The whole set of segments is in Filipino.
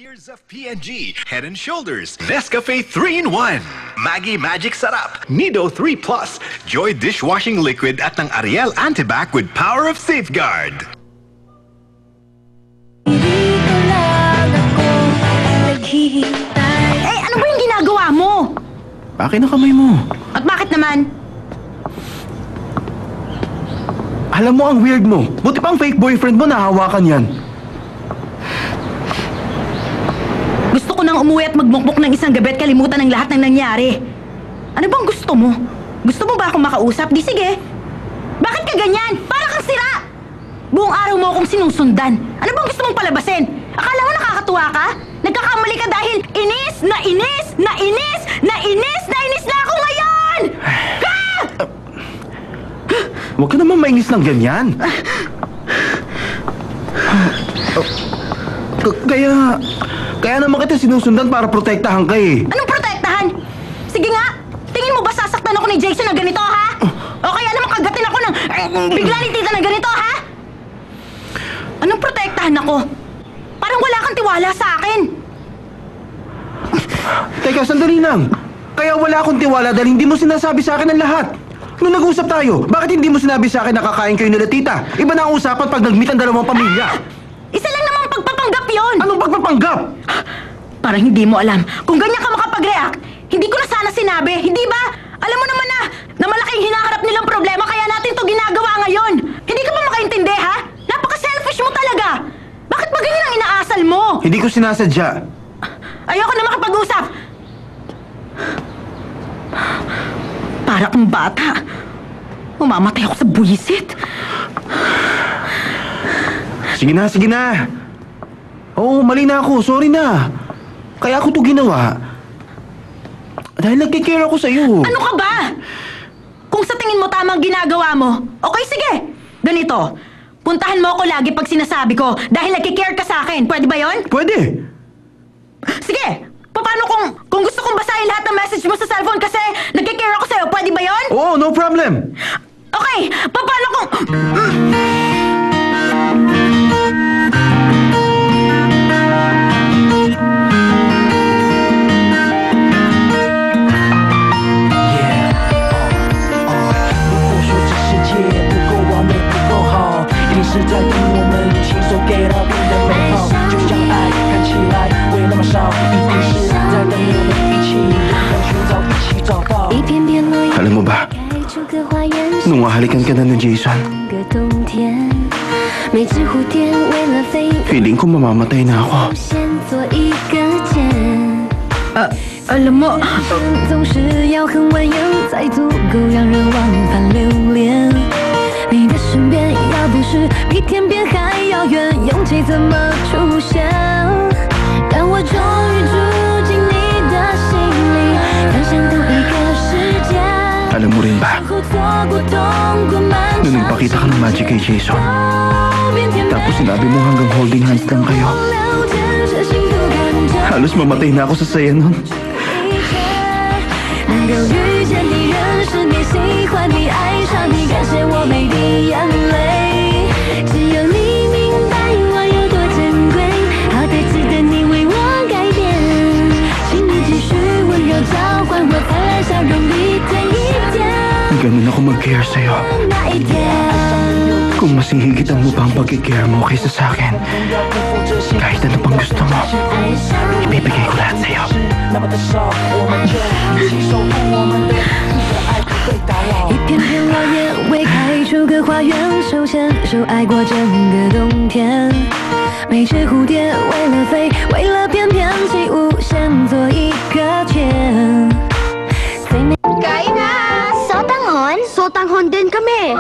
Years of P&G, Head & Shoulders, Nescafe 3-in-1, Maggie Magic Sarap, Nido 3 Plus, Joy Dishwashing Liquid at ng Ariel Antibac with Power of Safeguard. Ano ba yung ginagawa mo? Akin ang kamay mo. At bakit naman? Alam mo ang weird mo. Buti pa ang fake boyfriend mo nahawakan yan. Gusto ko nang umuwi at magmukmuk ng isang gabi at kalimutan ng lahat ng nangyari. Ano bang gusto mo? Gusto mo ba akong makausap? Di sige. Bakit ka ganyan? Para kang sira! Buong araw mo akong sinusundan. Ano bang gusto mong palabasin? Akala mo nakakatuwa ka? Nagkakamali ka dahil inis na inis na inis na inis na inis na ako ngayon! Huwag ka naman mainis ng ganyan. Kaya naman kita sinusundan para protektahan ka eh. Anong protektahan? Sige nga, tingin mo ba sasaktan ako ni Jason na ganito, ha? O kaya naman kagatin ako ng bigla ni tita na ganito, ha? Anong protektahan ako? Parang wala kang tiwala sa akin. Teka, sandali lang. Kaya wala akong tiwala dahil hindi mo sinasabi sa akin ang lahat. Nung nag-usap tayo, bakit hindi mo sinabi sa akin na kakain kayo nila tita? Iba na ang usapan pag nag-meet ang dalawang pamilya. Isa lang namang pagpapanggap yon. Anong pagpapanggap? Parang hindi mo alam. Kung ganyan ka makapag-react, hindi ko na sana sinabi, hindi ba? Alam mo naman na malaking hinaharap nilang problema kaya natin to ginagawa ngayon. Hindi ka ba makaintindi, ha? Napaka-selfish mo talaga. Bakit ba ganyan ang inaasal mo? Hindi ko sinasadya. Ayoko na makapag-usap. Para kang bata. Umamatay ako sa buwisit. Sige na, sige na. Oo, mali na ako. Sorry na. Kaya ako to ginawa. Dahil nagkikare ako sa'yo. Ano ka ba? Kung sa tingin mo tama ang ginagawa mo, okay, sige. Ganito, puntahan mo ako lagi pag sinasabi ko dahil nagkikare ka sa akin. Pwede ba yon? Pwede. Sige! Paano kung gusto kong basahin lahat ng message mo sa cellphone kasi nagkikare ako sa'yo? Pwede ba yon? Oo, no problem. Okay! Paano kung... Alam mo ba, nung hahalikan ka na ng Jason, feeling ko mamamatay na ako. Alam mo... Alam mo rin ba, nung nagpakita ka ng magic kay Jason, tapos sinabi mo hanggang holding hands lang kayo, halos mamatay na ako sa saya nun. Ganun ako mag-care sa'yo. Kung mas hihigitan mo pa ang pag-care mo kaysa sa akin, kahit ano pang gusto mo, ibibigay ko lahat sa'yo. 一片片落叶为开出个花园，手牵手爱过整个冬天。每只蝴蝶为了飞，为了翩翩起舞，先做一个圈。 Kain na! Sotanghon? Sotanghon din kami.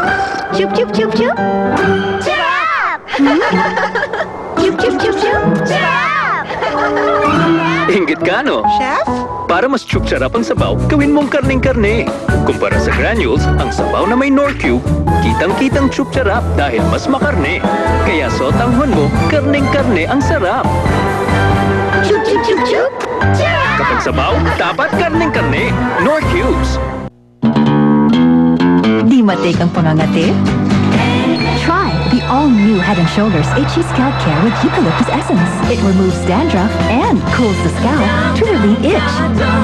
Chup, chup, chup, chup. Charap! Chup, chup, chup, chup. Charap! Inggit ka, no? Chef? Para mas chup-charap ang sabaw, gawin mong karning-karne. Kumpara sa granules, ang sabaw na may Nor Cube, kitang-kitang chup-charap dahil mas makarne. Kaya sotanghon mo, karning-karne ang sarap. Chup, chup, chup, chup. Charap! Kapag sabaw, dapat karning-karne. Nor Cubes. Di matik ang pangangati? Try the all-new Head & Shoulders HE Scalp Care with Eucalyptus Essence. It removes dandruff and and cools the scalp to relieve itch.